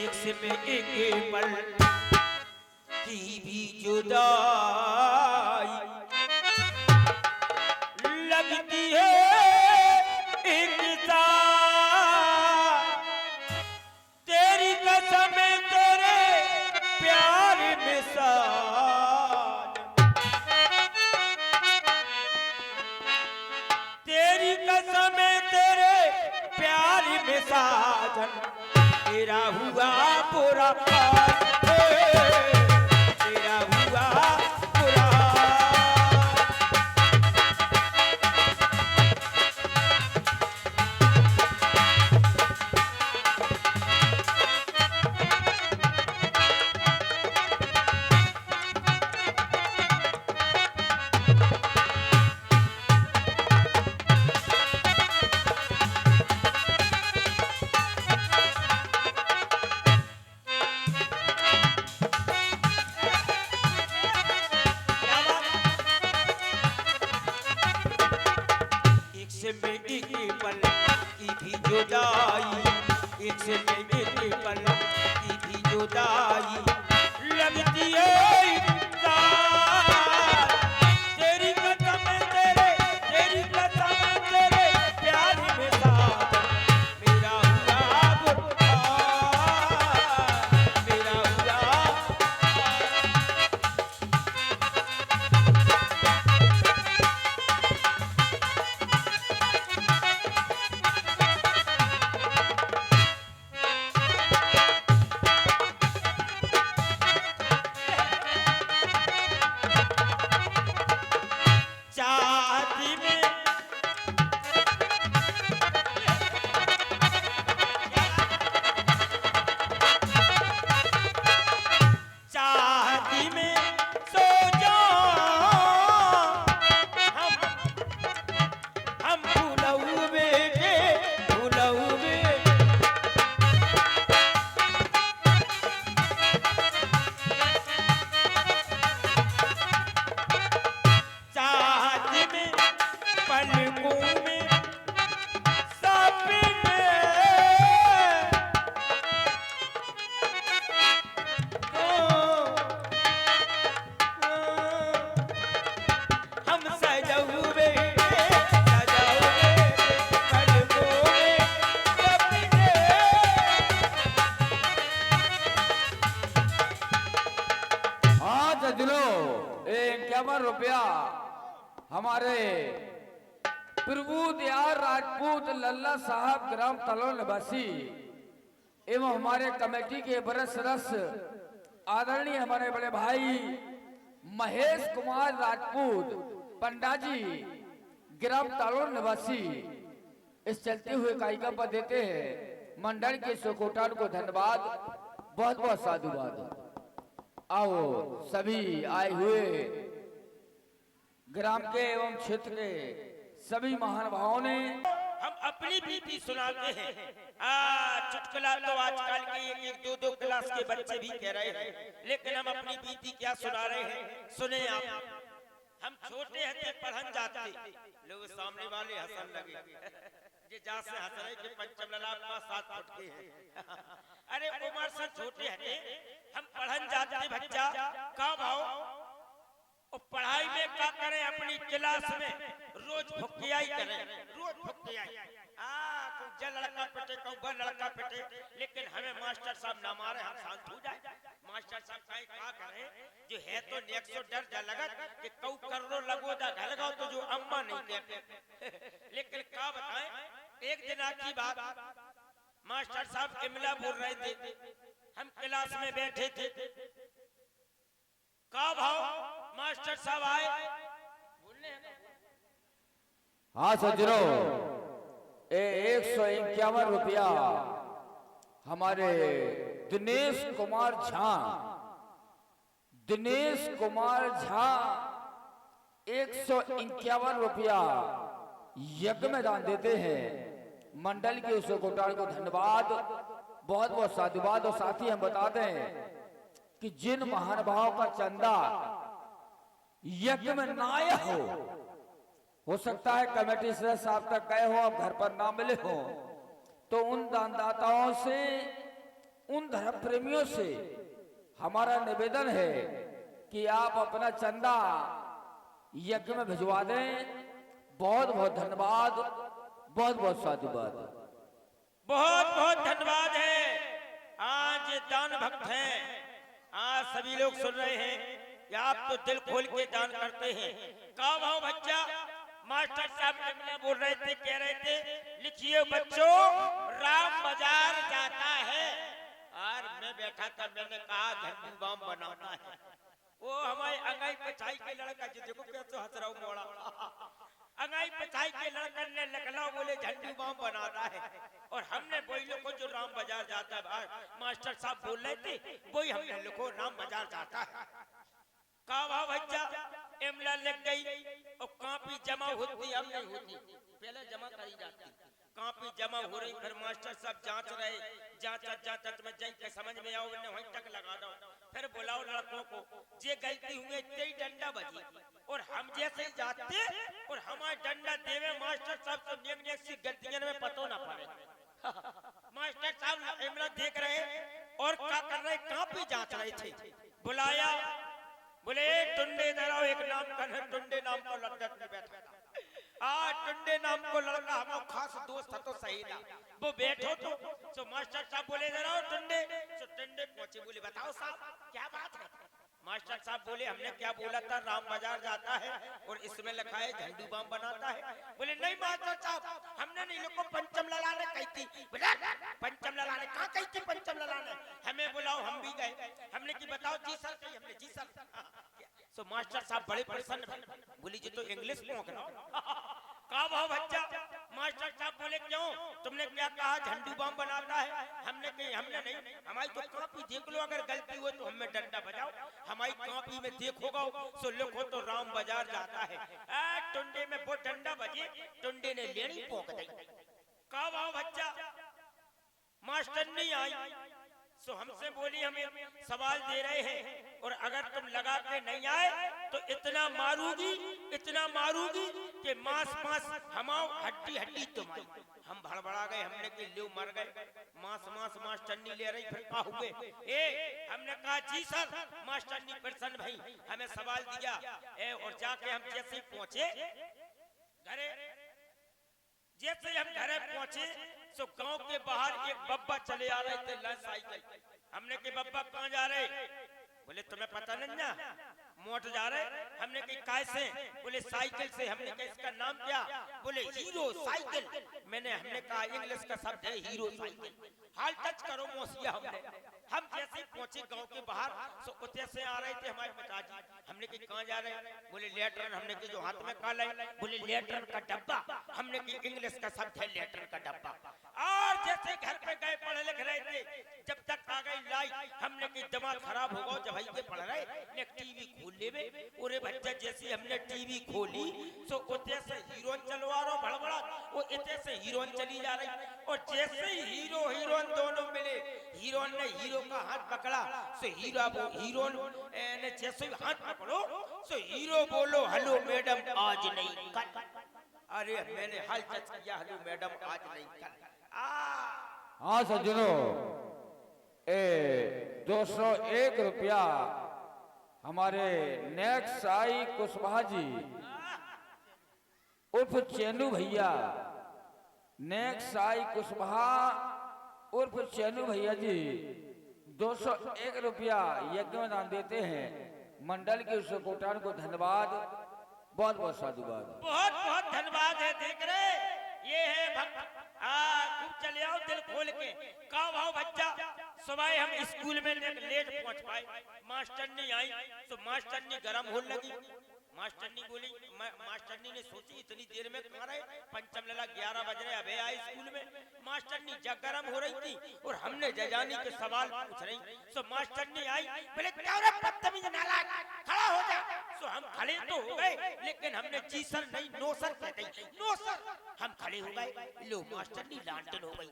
एक से में एक पल की भी जुदाई लगती है एक साथ। तेरी कसम तेरे प्यार में साथ, तेरी कसम तेरे प्यार में साजन तेरा हुआ बुरा हाल, तेरा हुआ बुरा में एक पल की भी जुदाई, एक से में एक पल की भी जुदाई लगती है इंसान। तेरी कसम तेरे प्यार में साथ मेरा हुआ बुरा, मेरा हुआ रुपया हमारे प्रभु दयाल राजपूत लल्ला साहब ग्राम तलोल निवासी एवं हमारे कमेटी के बड़े सदस्य आदरणीय हमारे बड़े भाई महेश कुमार राजपूत पंडा जी ग्राम तलोल निवासी इस चलते हुए कायिका पर देते हैं मंडल के सुकोटान को धन्यवाद, बहुत बहुत साधुवाद। आओ सभी आए हुए ग्राम के एवं क्षेत्र के सभी महानुभावों ने हम अपनी बीती सुनाते हैं। चुटकुला तो आजकल के एक दो दो क्लास के बच्चे भी कह रहे हैं, लेकिन हम अपनी बीती क्या सुना रहे हैं सुने आप। हम छोटे हते पढ़न जाते, लोग सामने वाले हंसन लगे जे जा से हंस रहे कि पंचम ललाप का 7 फुट के हैं। अरे उमर से छोटे हते हम पढ़न जाते बच्चा का भाव और पढ़ाई में क्या करें, अपनी क्लास में रोज फुकियाई करें, रोज फुकियाई। तो जल लड़का पिटे को बर लड़का पिटे, लेकिन हमें मास्टर साहब ना मारे हम शांत हो जाए। मास्टर साहब कहीं क्या करें जो है तो नेक सो डर जा लगत कि कौ करो लगो दा घर लगाओ तो जो अम्मा नहीं कहते। लेकिन क्या बताएं, एक दिन की बात मास्टर साहब इमला बोल रहे थे, हम क्लास में बैठे थे। का भाव मास्टर साहब आए बोलने हाँ सज्जनों, 151 रुपया हमारे दिनेश कुमार झा 151 रुपया यज्ञ में दान देते हैं। मंडल के उस घोटाल को धन्यवाद, बहुत बहुत साधुवाद। और साथ ही हम बताते हैं कि जिन महानुभाव का चंदा यज्ञ में ना आया हो सकता है कमेटी सदस्य साहब तक गए हो, अब घर पर ना मिले हो, तो उन दानदाताओं से उन धर्म प्रेमियों से हमारा निवेदन है कि आप अपना चंदा यज्ञ में भिजवा दें। बहुत बहुत धन्यवाद, बहुत बहुत साधुवाद। बहुत बहुत धन्यवाद है। आज दान भक्त हैं, आज सभी लोग सुन रहे हैं कि आप तो दिल खोल के दान करते हैं। का भाव बच्चा मास्टर साहब ने बोल रहे थे, कह रहे थे लिखिए बच्चों राम बाजार जाता है। और मैं बैठा था, मैंने कहा झंडू बम बनाना है। वो हमारे अंगाई पचाई के लड़का जो देखो कैसे हंस रहा हूँ मोड़ा, अंगाई पचाई के लड़का ने लखनऊ बोले झंडू बम बनाना है। और हमने वही लोग को जो राम बाजार जाता है, मास्टर साहब बोल रहे थे वही हमने लिखो राम बाजार जाता है। कावा बच्चा इमला लग गई और कॉपी जमा होती, अब नहीं होती, पहले जमा करी जाती। कॉपी जमा हो रही, फिर मास्टर साहब जांच रहे, जांच में जाई के समझ में आओ, वहीं तक लगा दो, फिर बुलाओ लड़कों को, जे गलती हुए इतने ही डंडा बजी। और हम जैसे ही जाते और हमारे डंडा देवे मास्टर साहब तो नेक नेक सी गलतियां में पतो ना पड़े। मास्टर साहब इमला देख रहे और क्या कर रहे, कॉपी जांच रहे थे। बुलाया, बोले टुंडे दराओ, एक नाम का टुंडे नाम को लड़का में बैठा था। टुंडे नाम को लड़का हमारा खास दोस्त था, तो सही था। वो बैठो तो मास्टर साहब बोले दराओ टुंडे, तो टुंडे पहुंचे, बोले बताओ साहब क्या बात है। मास्टर साहब बोले हमने क्या बोला था, राम बाजार जाता है और इसमें लिखा है झंडू बम बनाता है। बोले नहीं मास्टर साहब, हमने नहीं लोगों पंचम ललाने कही थी। पंचम ललाने कहाँ कही थी, पंचम ललाने हमें बुलाओ, हम भी गए। हमने की बताओ जी सर कही, हमने जी सर। तो मास्टर साहब बड़े प्रसन्न, बोली जी तो इंग्लिश पोंख रहा हो। का भाव बच्चा, मास्टर साहब बोले क्यों, तुमने क्या कहा झंडू बम बनाता है। हमने कही हमने नहीं, हमारी तो कॉपी देख लो, अगर गलती हो तो हमें डंडा बजाओ। हमारी कॉपी में देखोगा सो लिखो तो राम बाजार जाता है। टुंडे में वो डंडा बजे, टुंडे ने लेनी पोंक दी। का भाव बच्चा, मास्टर नहीं आई सो हमसे बोली हमें सवाल दे रहे हैं और अगर तुम लगा के नहीं आए तो इतना मारूंगी कि मांस हमाओ हड्डी हड्डी तुम्हारी। हम भड़बड़ा गए, हमने कि लो मर गए, मांस चन्नी ले रही, फिर क्या हुए। हमने कहा जी सर, मास्टरनी प्रसन्न भाई हमें सवाल दिया। और जाके हम जैसे ही पहुंचे घरे, जैसे हम घरे पहुंचे तो गांव के बाहर एक बब्बा चले आ रहे थे लाल साइकिल। हमने के बब्बा कहाँ जा रहे, बोले तुम्हें पता नहीं ना, मोट जा रहे। हमने कही कैसे, बोले साइकिल से। हमने कहा इसका नाम क्या, बोले हीरो साइकिल। हमने कहा इंग्लिश का शब्द है हीरो साइकिल। हाल टच करो मोसिया। हम जैसे ही पहुंचे गांव के बाहर तो उतने से आ रहे थे हमारे पिताजी। हमने कहा कहाँ जा रहे हैं, बोले लेटर। हमने कहा जो हाथ में काला है, बोले लेटर का डब्बा। हमने कहा इंग्लिश का शब्द है लेटर का डब्बा। और जैसे घर पे गए पढ़ लिख रहे थे, जब तक आ गई लाइट, हमने की दिमाग खराब होगा जब भाई के पढ़ रहे ने टीवी खोल लेवे। ओरे बच्चा जैसे हमने टीवी खोली तो उतने से हीरोइन चलवा रहा भड़बड़ा, वो इतने से हीरोइन चली जा रही। और जैसे ही हीरो हीरोइन दोनों मिले, हीरोइन ने हीरो का हाथ पकड़ा सो हीरोइन ने जैसे हाथ पकड़ो सो हीरो बोलो हेलो मैडम आज नहीं कल। अरे मैंने हाल टच किया, हेलो मैडम आज नहीं कल। हाँ सज्जनों, 201 रुपया हमारे नेक्स्ट साई कुशवाहा जी उर्फ चैनू भैया, नेक्स्ट साई कुशवाहा उर्फ चैनू भैया जी 201 रुपया यज्ञ में दान देते हैं। मंडल के कोटान को धन्यवाद, बहुत बहुत साधुवाद, बहुत बहुत धन्यवाद है। देख रहे ये है भक्त, खूब चले आओ दिल खोल के। का भाव बच्चा, सुबह हम स्कूल में लेट पहुंच पाए, मास्टरनी आई तो मास्टरनी गरम होने लगी। मास्टरनी बोली, मास्टरनी ने सोची इतनी देर में कहाँ रहे, पंचम लला 11 बज रहे, अबे आए स्कूल में। मास्टरनी जग गरम हो रही थी और हमने जजानी के सवाल पूछ रही। सो मास्टरनी आई, बोले क्या रे बदतमीज नालायक, खड़ा हो जा। सो हम खड़े तो हो गए, लेकिन हमने जी सर नहीं नो सर कहते, नो सर हम खड़े हो गए। लो मास्टरनी लांटन हो गई।